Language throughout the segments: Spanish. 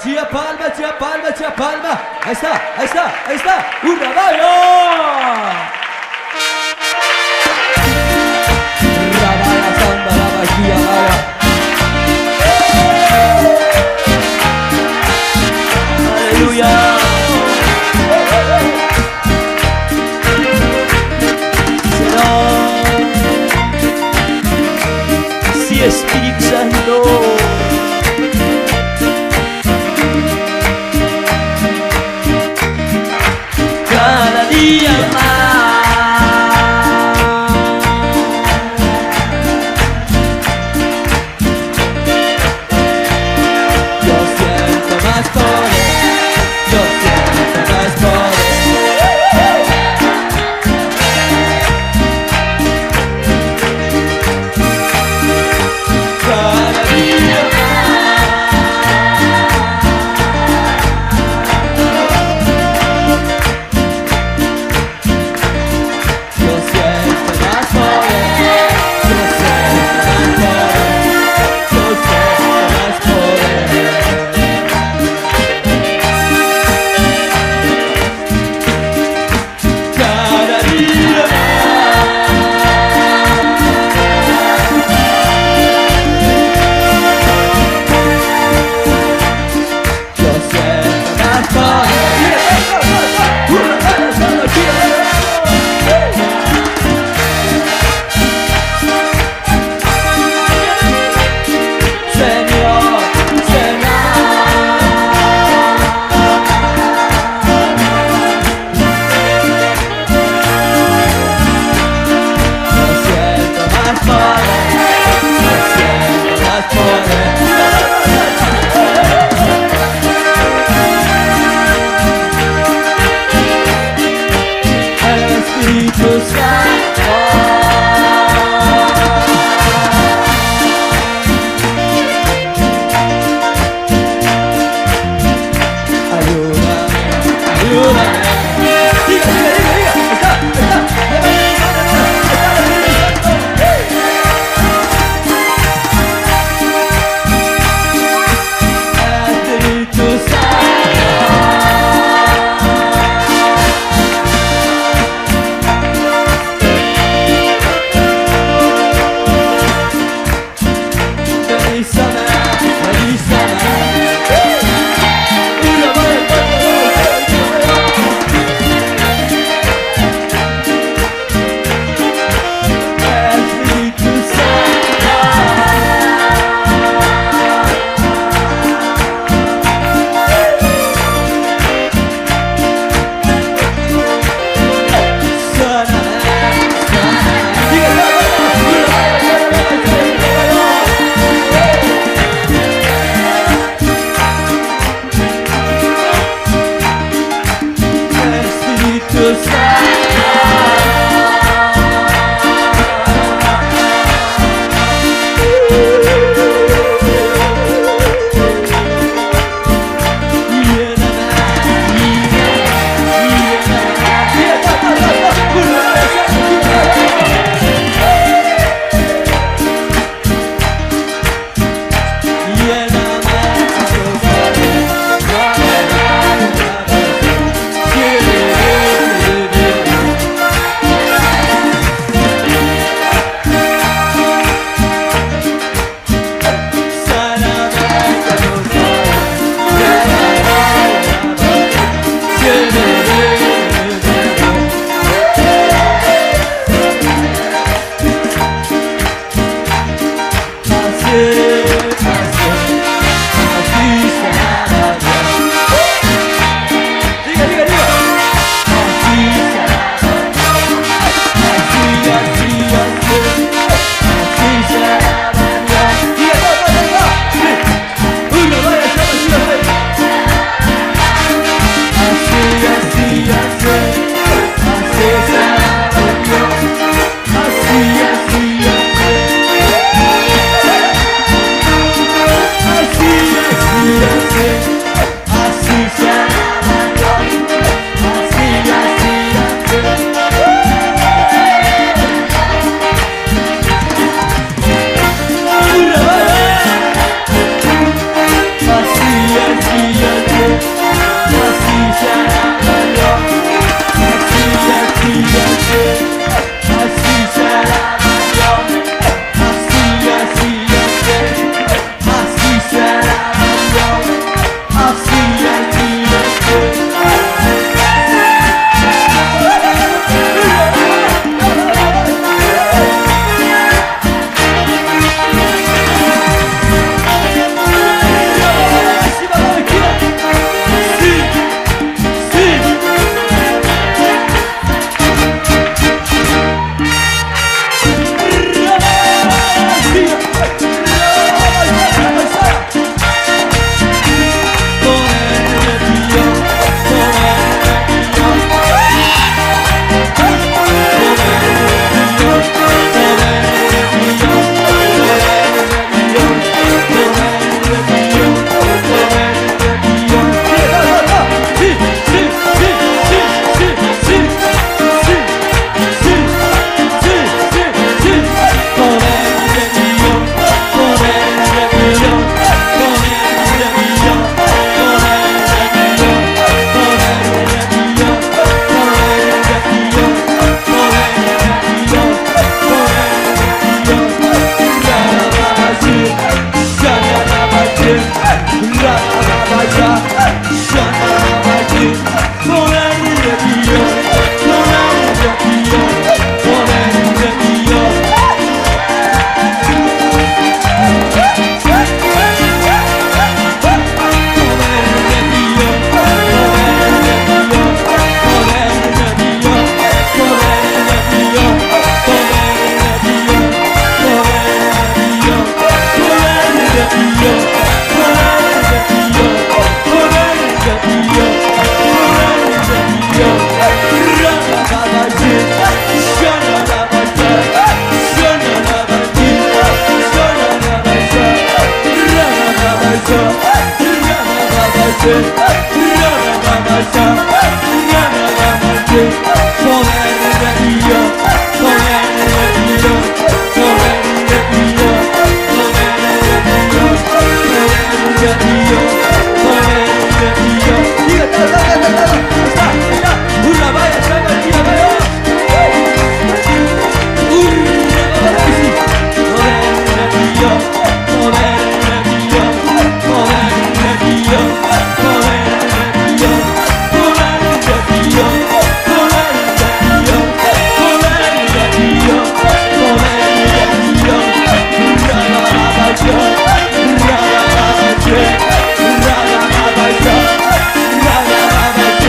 Tía Palma, tía Palma, tía Palma. Ahí está, ahí está, ahí está. ¡Un raballo! Rabaya, samba, rabaya, rabaya. Aleluya. Sí, Espíritu Santo. Cada día más. Yo siento más poder. Yo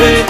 Hey!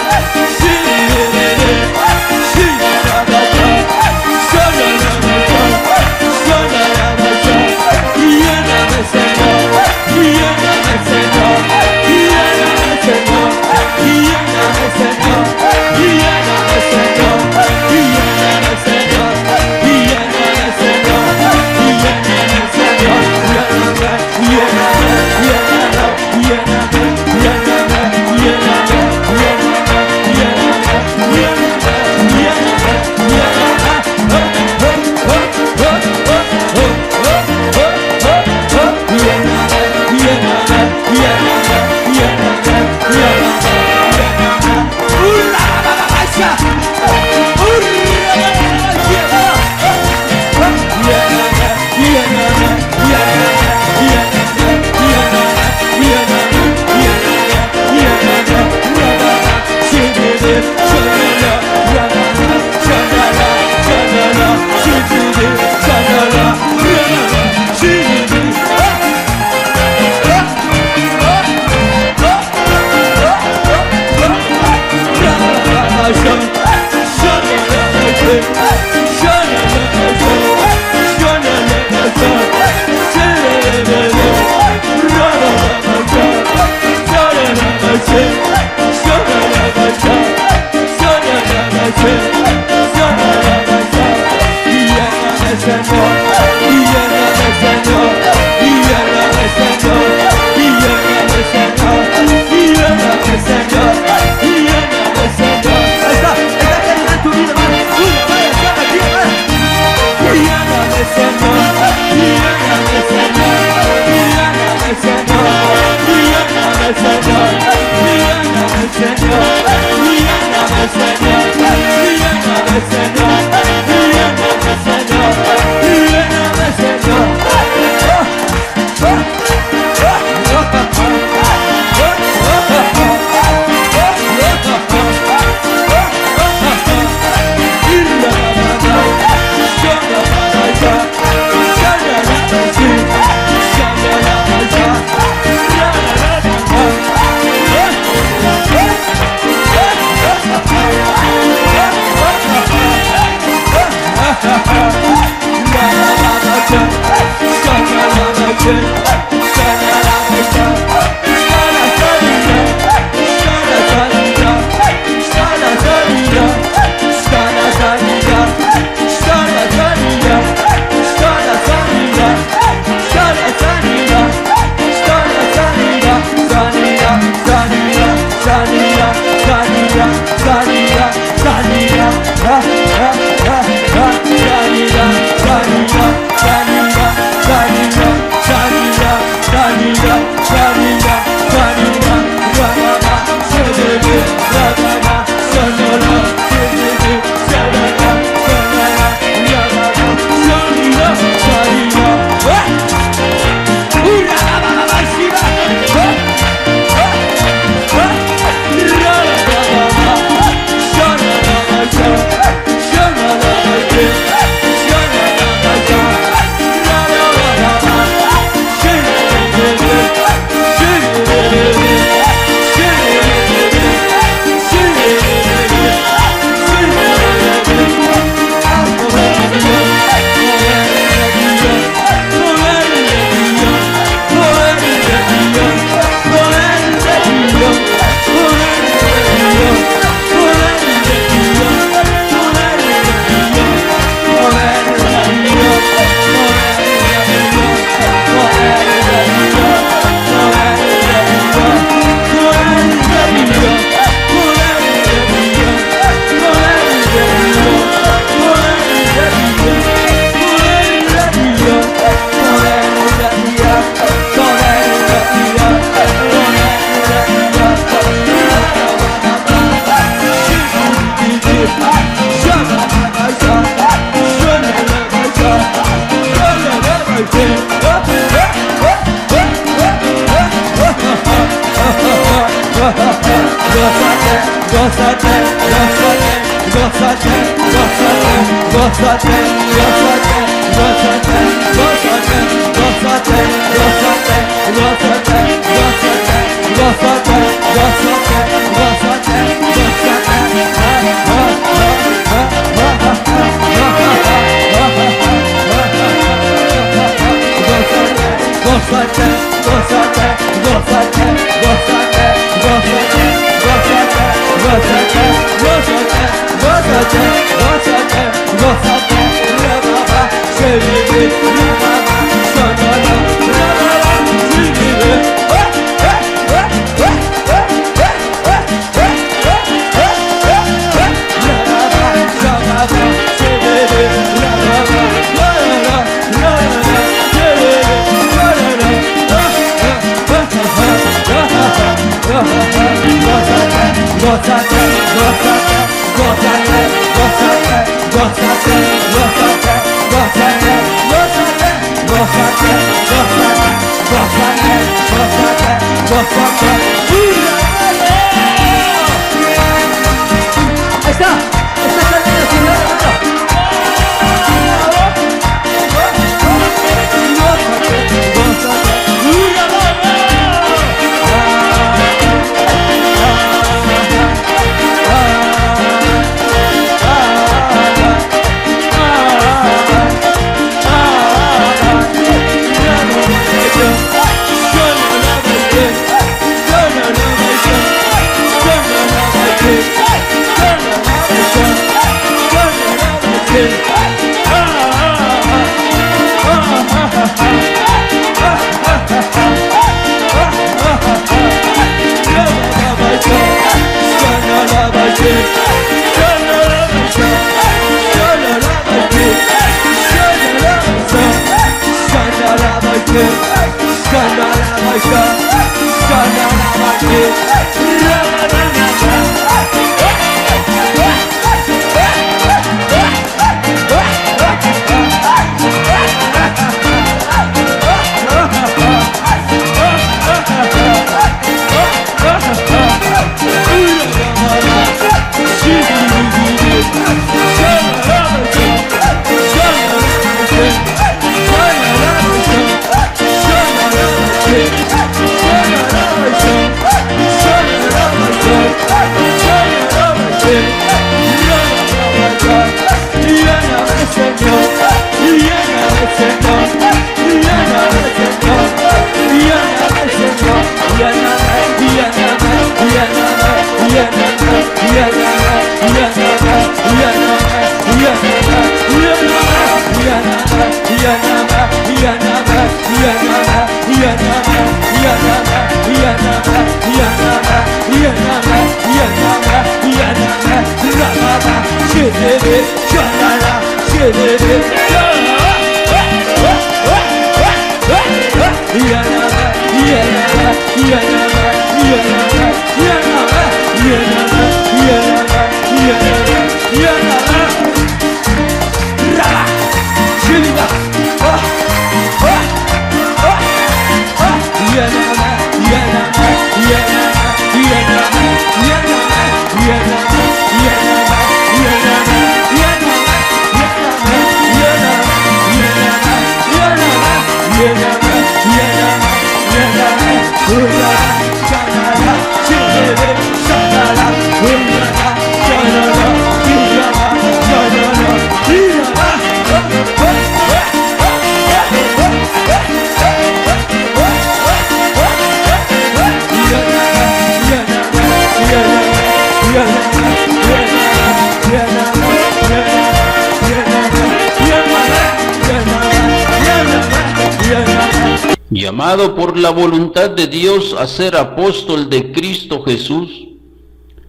Llamado por la voluntad de Dios a ser apóstol de Cristo Jesús,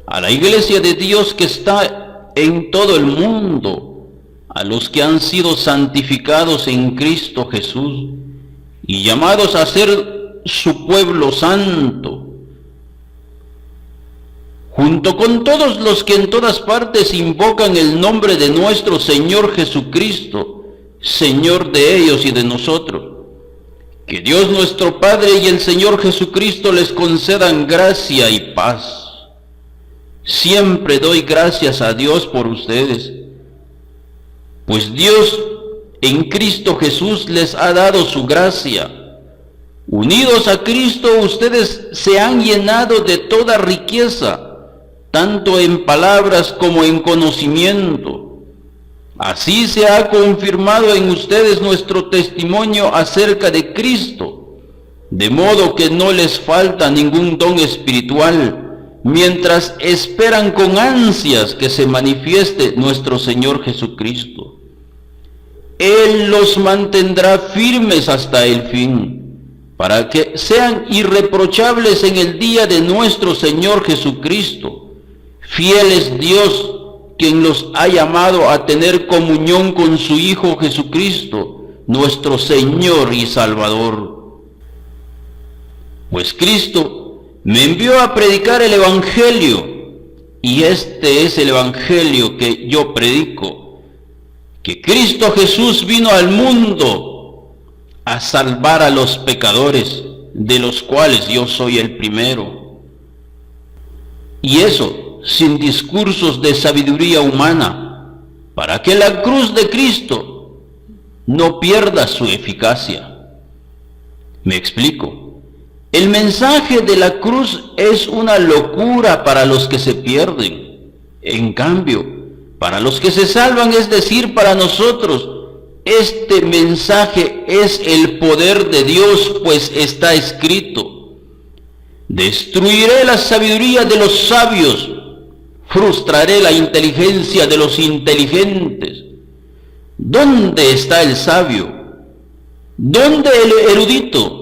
a la iglesia de Dios que está en todo el mundo, a los que han sido santificados en Cristo Jesús y llamados a ser su pueblo santo, junto con todos los que en todas partes invocan el nombre de nuestro Señor Jesucristo, Señor de ellos y de nosotros. Que Dios nuestro Padre y el Señor Jesucristo les concedan gracia y paz. Siempre doy gracias a Dios por ustedes, pues Dios en Cristo Jesús les ha dado su gracia. Unidos a Cristo, ustedes se han llenado de toda riqueza, tanto en palabras como en conocimiento. Así se ha confirmado en ustedes nuestro testimonio acerca de Cristo, de modo que no les falta ningún don espiritual, mientras esperan con ansias que se manifieste nuestro Señor Jesucristo. Él los mantendrá firmes hasta el fin, para que sean irreprochables en el día de nuestro Señor Jesucristo. Fiel es Dios, quien los ha llamado a tener comunión con su Hijo Jesucristo, nuestro Señor y Salvador. Pues Cristo me envió a predicar el Evangelio, y este es el Evangelio que yo predico, que Cristo Jesús vino al mundo a salvar a los pecadores, de los cuales yo soy el primero. Y eso sin discursos de sabiduría humana, para que la cruz de Cristo no pierda su eficacia. Me explico. El mensaje de la cruz es una locura para los que se pierden. En cambio, para los que se salvan, es decir, para nosotros, este mensaje es el poder de Dios, pues está escrito: destruiré la sabiduría de los sabios, frustraré la inteligencia de los inteligentes. ¿Dónde está el sabio? ¿Dónde el erudito?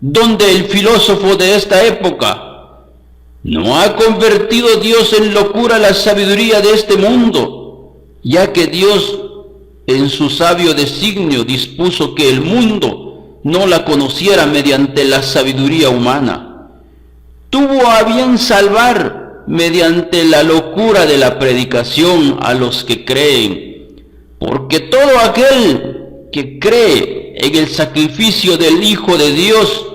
¿Dónde el filósofo de esta época? ¿No ha convertido Dios en locura la sabiduría de este mundo, ya que Dios en su sabio designio dispuso que el mundo no la conociera mediante la sabiduría humana? Tuvo a bien salvar mediante la locura de la predicación a los que creen, porque todo aquel que cree en el sacrificio del Hijo de Dios,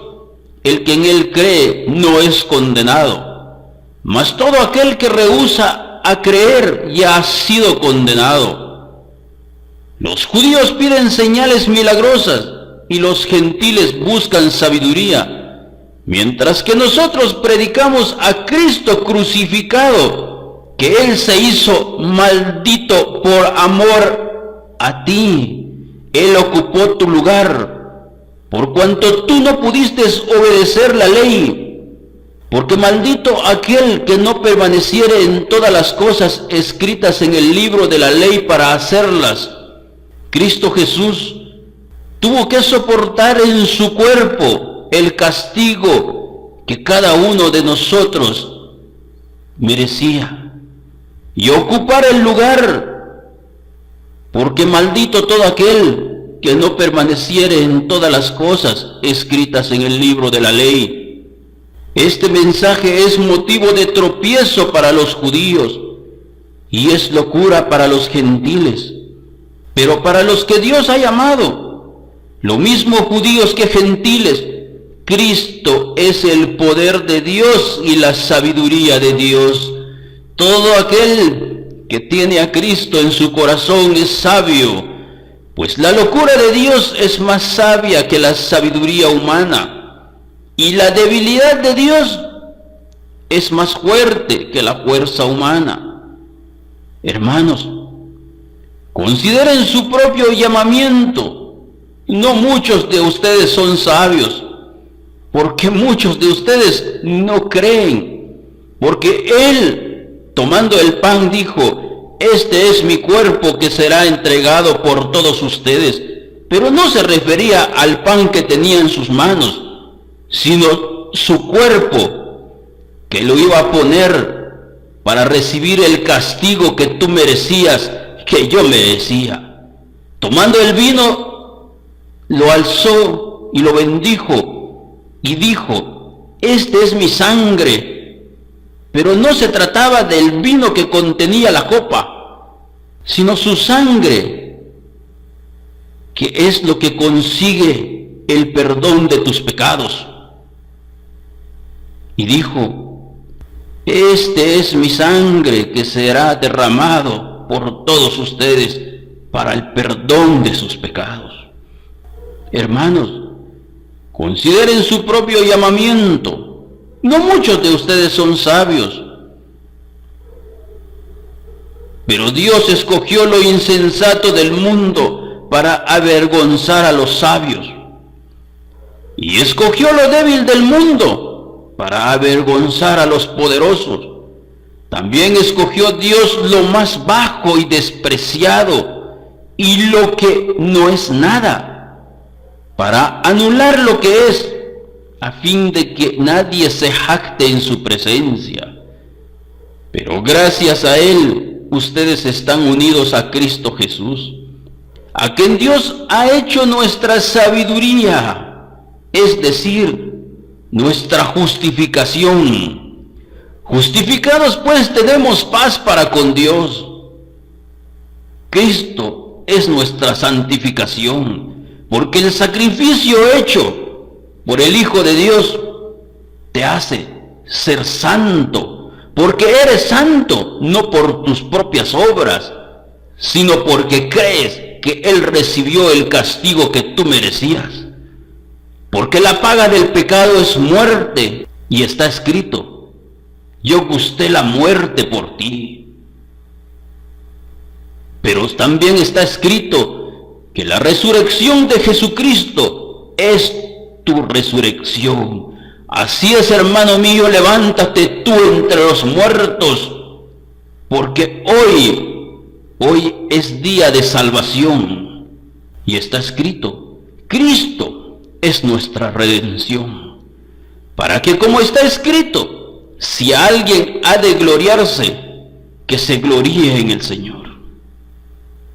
el que en él cree no es condenado, mas todo aquel que rehúsa a creer ya ha sido condenado. Los judíos piden señales milagrosas y los gentiles buscan sabiduría, mientras que nosotros predicamos a Cristo crucificado, que Él se hizo maldito por amor a ti. Él ocupó tu lugar, por cuanto tú no pudiste obedecer la ley, porque maldito aquel que no permaneciere en todas las cosas escritas en el libro de la ley para hacerlas. Cristo Jesús tuvo que soportar en su cuerpo el castigo que cada uno de nosotros merecía, y ocupar el lugar, porque maldito todo aquel que no permaneciere en todas las cosas escritas en el libro de la ley. Este mensaje es motivo de tropiezo para los judíos y es locura para los gentiles, pero para los que Dios ha llamado, lo mismo judíos que gentiles, Cristo es el poder de Dios y la sabiduría de Dios. Todo aquel que tiene a Cristo en su corazón es sabio, pues la locura de Dios es más sabia que la sabiduría humana, y la debilidad de Dios es más fuerte que la fuerza humana. Hermanos, consideren su propio llamamiento. No muchos de ustedes son sabios, porque muchos de ustedes no creen, porque Él, tomando el pan, dijo: este es mi cuerpo que será entregado por todos ustedes. Pero no se refería al pan que tenía en sus manos, sino su cuerpo, que lo iba a poner para recibir el castigo que tú merecías, que yo merecía. Tomando el vino, lo alzó y lo bendijo y dijo: este es mi sangre. Pero no se trataba del vino que contenía la copa, sino su sangre, que es lo que consigue el perdón de tus pecados. Y dijo: Este es mi sangre que será derramado por todos ustedes para el perdón de sus pecados. Hermanos, consideren su propio llamamiento. No muchos de ustedes son sabios, pero Dios escogió lo insensato del mundo para avergonzar a los sabios. Y escogió lo débil del mundo para avergonzar a los poderosos. También escogió Dios lo más bajo y despreciado y lo que no es nada, para anular lo que es, a fin de que nadie se jacte en su presencia. Pero gracias a Él, ustedes están unidos a Cristo Jesús, a quien Dios ha hecho nuestra sabiduría, es decir, nuestra justificación. Justificados pues tenemos paz para con Dios. Cristo es nuestra santificación, porque el sacrificio hecho por el Hijo de Dios te hace ser santo, porque eres santo no por tus propias obras, sino porque crees que Él recibió el castigo que tú merecías. Porque la paga del pecado es muerte, y está escrito: yo gusté la muerte por ti. Pero también está escrito que la resurrección de Jesucristo es tu resurrección. Así es, hermano mío, levántate tú entre los muertos, porque hoy es día de salvación. Y está escrito: Cristo es nuestra redención, para que, como está escrito, si alguien ha de gloriarse, que se gloríe en el Señor.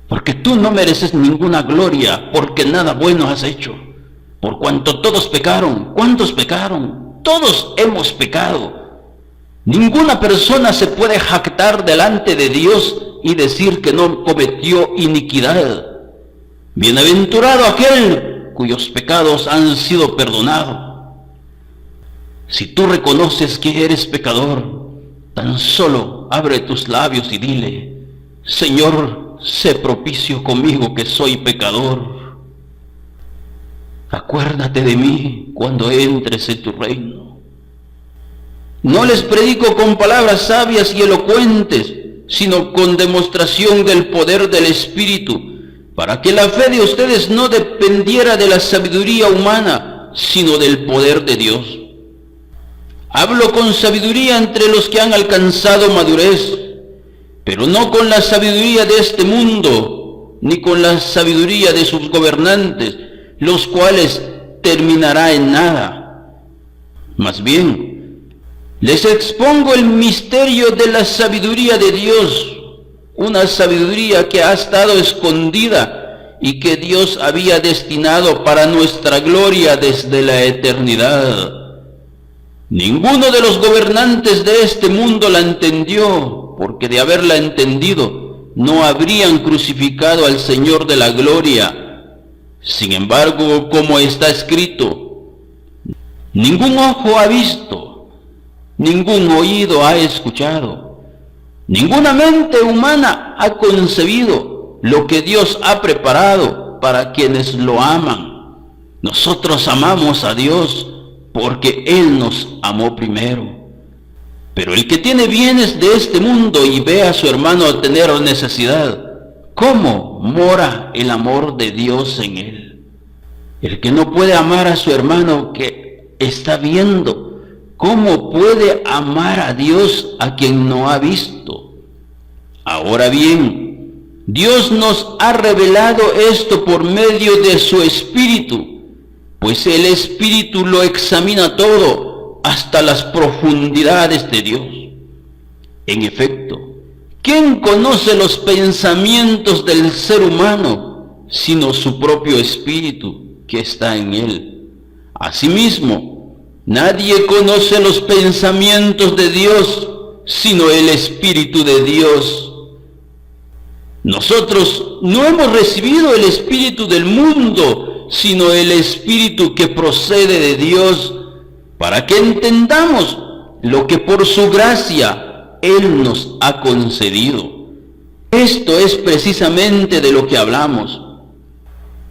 Porque tú no mereces ninguna gloria, porque nada bueno has hecho. Por cuanto todos pecaron. ¿Cuántos pecaron? Todos hemos pecado. Ninguna persona se puede jactar delante de Dios y decir que no cometió iniquidad. Bienaventurado aquel cuyos pecados han sido perdonados. Si tú reconoces que eres pecador, tan solo abre tus labios y dile: Señor, sé propicio conmigo que soy pecador. Acuérdate de mí cuando entres en tu reino. No les predico con palabras sabias y elocuentes, sino con demostración del poder del Espíritu, para que la fe de ustedes no dependiera de la sabiduría humana, sino del poder de Dios. Hablo con sabiduría entre los que han alcanzado madurez, pero no con la sabiduría de este mundo, ni con la sabiduría de sus gobernantes, los cuales terminará en nada. Más bien, les expongo el misterio de la sabiduría de Dios, una sabiduría que ha estado escondida y que Dios había destinado para nuestra gloria desde la eternidad. Ninguno de los gobernantes de este mundo la entendió, porque de haberla entendido, no habrían crucificado al Señor de la gloria. Sin embargo, como está escrito: ningún ojo ha visto, ningún oído ha escuchado, ninguna mente humana ha concebido lo que Dios ha preparado para quienes lo aman. Nosotros amamos a Dios porque Él nos amó primero. Pero el que tiene bienes de este mundo y ve a su hermano tener necesidad, ¿cómo mora el amor de Dios en él? El que no puede amar a su hermano que está viendo, ¿cómo puede amar a Dios a quien no ha visto? Ahora bien, Dios nos ha revelado esto por medio de su Espíritu, pues el Espíritu lo examina todo hasta las profundidades de Dios. En efecto, ¿quién conoce los pensamientos del ser humano sino su propio espíritu que está en él? Asimismo, nadie conoce los pensamientos de Dios sino el Espíritu de Dios. Nosotros no hemos recibido el espíritu del mundo, sino el Espíritu que procede de Dios, para que entendamos lo que por su gracia Él nos ha concedido. Esto es precisamente de lo que hablamos.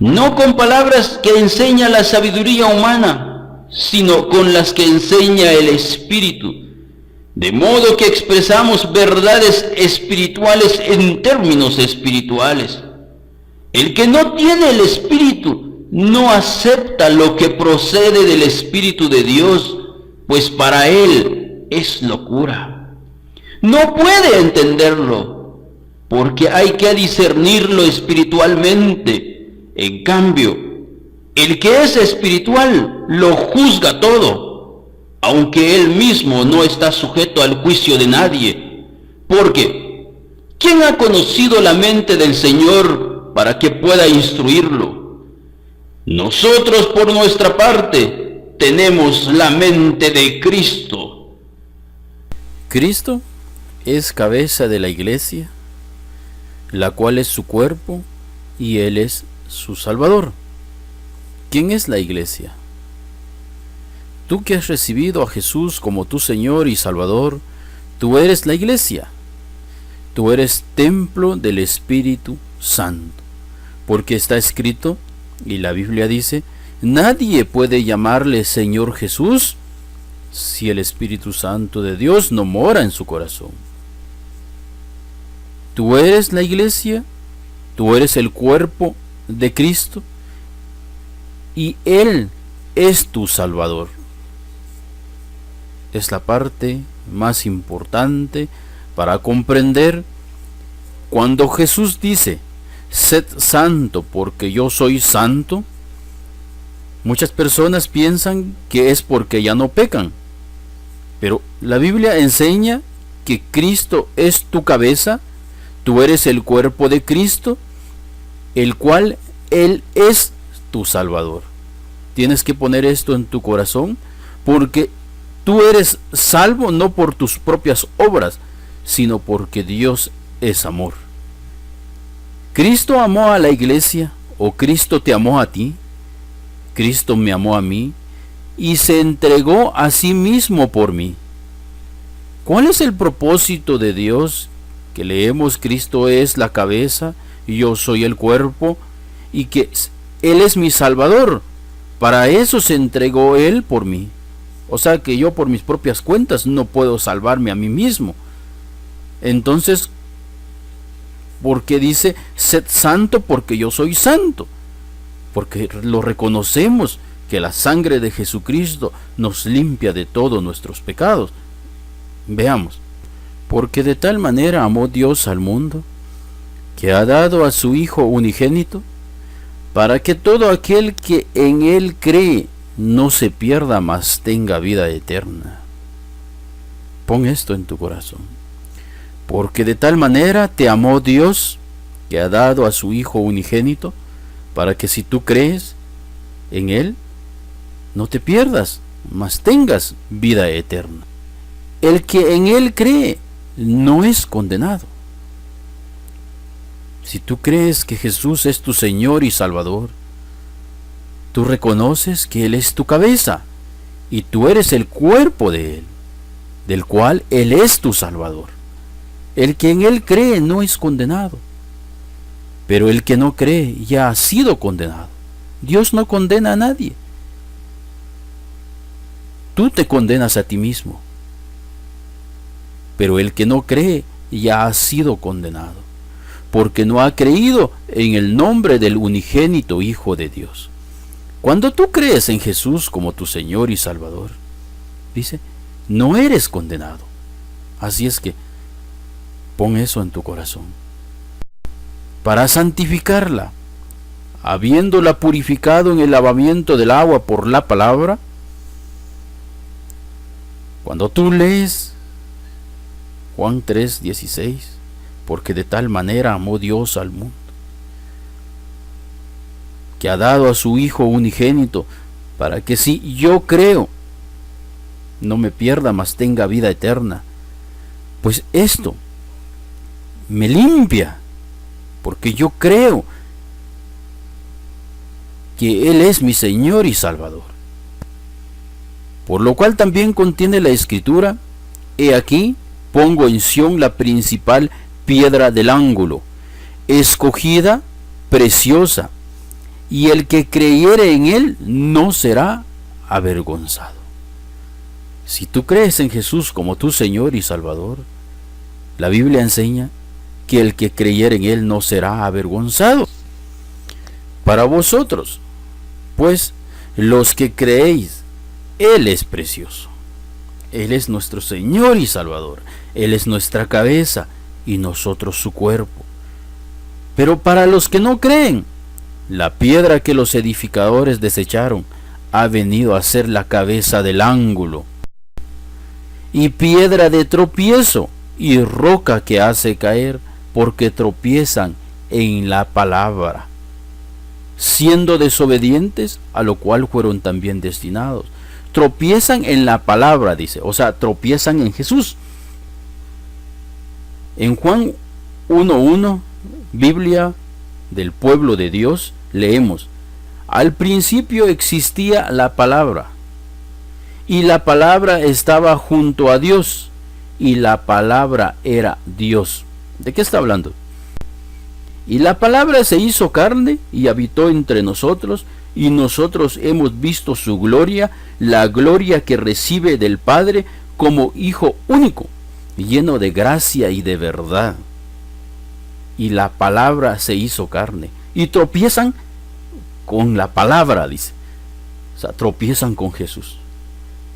No con palabras que enseña la sabiduría humana, sino con las que enseña el Espíritu. De modo que expresamos verdades espirituales en términos espirituales. El que no tiene el Espíritu no acepta lo que procede del Espíritu de Dios, pues para él es locura. No puede entenderlo, porque hay que discernirlo espiritualmente. En cambio, el que es espiritual lo juzga todo, aunque él mismo no está sujeto al juicio de nadie. Porque, ¿quién ha conocido la mente del Señor para que pueda instruirlo? Nosotros, por nuestra parte, tenemos la mente de Cristo. Cristo es cabeza de la iglesia, la cual es su cuerpo, y Él es su Salvador. ¿Quién es la iglesia? Tú que has recibido a Jesús como tu Señor y Salvador, tú eres la iglesia. Tú eres templo del Espíritu Santo, porque está escrito, y la Biblia dice, nadie puede llamarle Señor Jesús si el Espíritu Santo de Dios no mora en su corazón. Tú eres la iglesia, tú eres el cuerpo de Cristo, y Él es tu Salvador. Es la parte más importante para comprender cuando Jesús dice, sed santo porque yo soy santo. Muchas personas piensan que es porque ya no pecan, pero la Biblia enseña que Cristo es tu cabeza, tú eres el cuerpo de Cristo, el cual Él es tu Salvador. Tienes que poner esto en tu corazón, porque tú eres salvo no por tus propias obras, sino porque Dios es amor. Cristo amó a la iglesia, o Cristo te amó a ti. Cristo me amó a mí y se entregó a sí mismo por mí. ¿Cuál es el propósito de Dios? Que leemos, Cristo es la cabeza y yo soy el cuerpo, y que Él es mi Salvador. Para eso se entregó Él por mí. O sea que yo por mis propias cuentas no puedo salvarme a mí mismo. Entonces, ¿por qué dice sed santo porque yo soy santo? Porque lo reconocemos, que la sangre de Jesucristo nos limpia de todos nuestros pecados. Veamos. Porque de tal manera amó Dios al mundo, que ha dado a su Hijo unigénito, para que todo aquel que en Él cree no se pierda, mas tenga vida eterna. Pon esto en tu corazón. Porque de tal manera te amó Dios, que ha dado a su Hijo unigénito, para que si tú crees en Él, no te pierdas, mas tengas vida eterna. El que en Él cree no es condenado. Si tú crees que Jesús es tu Señor y Salvador, tú reconoces que Él es tu cabeza y tú eres el cuerpo de Él, del cual Él es tu Salvador. El que en Él cree no es condenado, pero el que no cree ya ha sido condenado. Dios no condena a nadie. Tú te condenas a ti mismo, pero el que no cree ya ha sido condenado, porque no ha creído en el nombre del unigénito Hijo de Dios. Cuando tú crees en Jesús como tu Señor y Salvador, dice, no eres condenado. Así es que pon eso en tu corazón. Para santificarla, habiéndola purificado en el lavamiento del agua por la palabra, cuando tú lees Juan 3:16, porque de tal manera amó Dios al mundo, que ha dado a su Hijo unigénito, para que si yo creo, no me pierda, mas tenga vida eterna. Pues esto me limpia, porque yo creo que Él es mi Señor y Salvador. Por lo cual también contiene la Escritura: he aquí, pongo en Sión la principal piedra del ángulo, escogida, preciosa, y el que creyere en él no será avergonzado. Si tú crees en Jesús como tu Señor y Salvador, la Biblia enseña que el que creyere en él no será avergonzado. Para vosotros, pues, los que creéis, Él es precioso. Él es nuestro Señor y Salvador. Él es nuestra cabeza y nosotros su cuerpo. Pero para los que no creen, la piedra que los edificadores desecharon ha venido a ser la cabeza del ángulo, y piedra de tropiezo y roca que hace caer, porque tropiezan en la palabra, siendo desobedientes, a lo cual fueron también destinados. Tropiezan en la palabra, dice, o sea, tropiezan en Jesús. En Juan 1:1, Biblia del pueblo de Dios, leemos: al principio existía la palabra, y la palabra estaba junto a Dios, y la palabra era Dios. ¿De qué está hablando? Y la palabra se hizo carne y habitó entre nosotros, y nosotros hemos visto su gloria, la gloria que recibe del Padre como Hijo único, lleno de gracia y de verdad. Y la palabra se hizo carne. Y tropiezan con la palabra, dice. O sea, tropiezan con Jesús,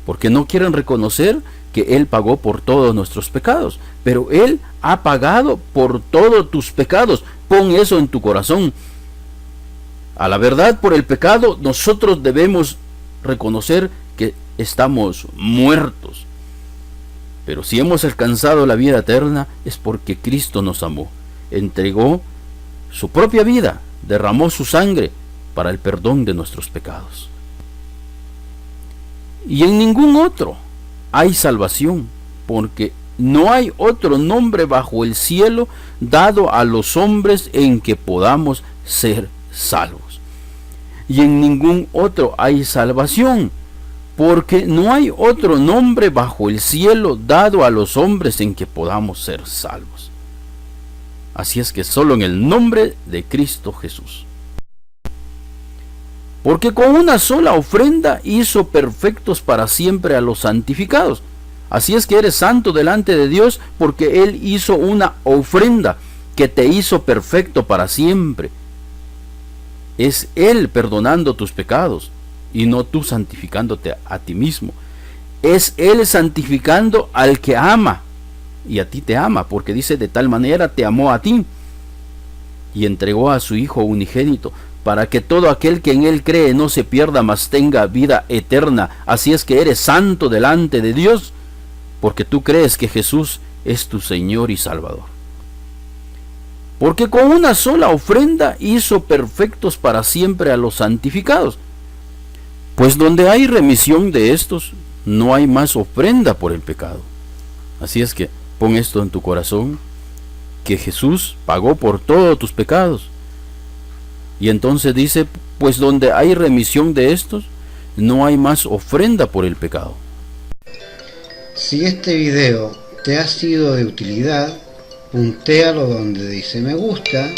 porque no quieren reconocer que Él pagó por todos nuestros pecados. Pero Él ha pagado por todos tus pecados. Pon eso en tu corazón. A la verdad, por el pecado nosotros debemos reconocer que estamos muertos. Pero si hemos alcanzado la vida eterna, es porque Cristo nos amó. Entregó su propia vida, derramó su sangre para el perdón de nuestros pecados. Y en ningún otro hay salvación, porque no hay otro nombre bajo el cielo dado a los hombres en que podamos ser salvos. Y en ningún otro hay salvación, porque no hay otro nombre bajo el cielo dado a los hombres en que podamos ser salvos. Así es que solo en el nombre de Cristo Jesús. Porque con una sola ofrenda hizo perfectos para siempre a los santificados. Así es que eres santo delante de Dios, porque Él hizo una ofrenda que te hizo perfecto para siempre. Es Él perdonando tus pecados y no tú santificándote a ti mismo. Es Él santificando al que ama, y a ti te ama, porque dice: de tal manera te amó a ti, y entregó a su Hijo unigénito, para que todo aquel que en Él cree no se pierda, mas tenga vida eterna. Así es que eres santo delante de Dios, porque tú crees que Jesús es tu Señor y Salvador. Porque con una sola ofrenda hizo perfectos para siempre a los santificados. Pues donde hay remisión de estos, no hay más ofrenda por el pecado. Así es que pon esto en tu corazón, que Jesús pagó por todos tus pecados. Y entonces dice: pues donde hay remisión de estos, no hay más ofrenda por el pecado. Si este video te ha sido de utilidad, puntéalo donde dice me gusta,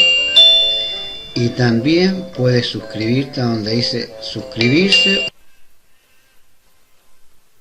y también puedes suscribirte donde dice suscribirse.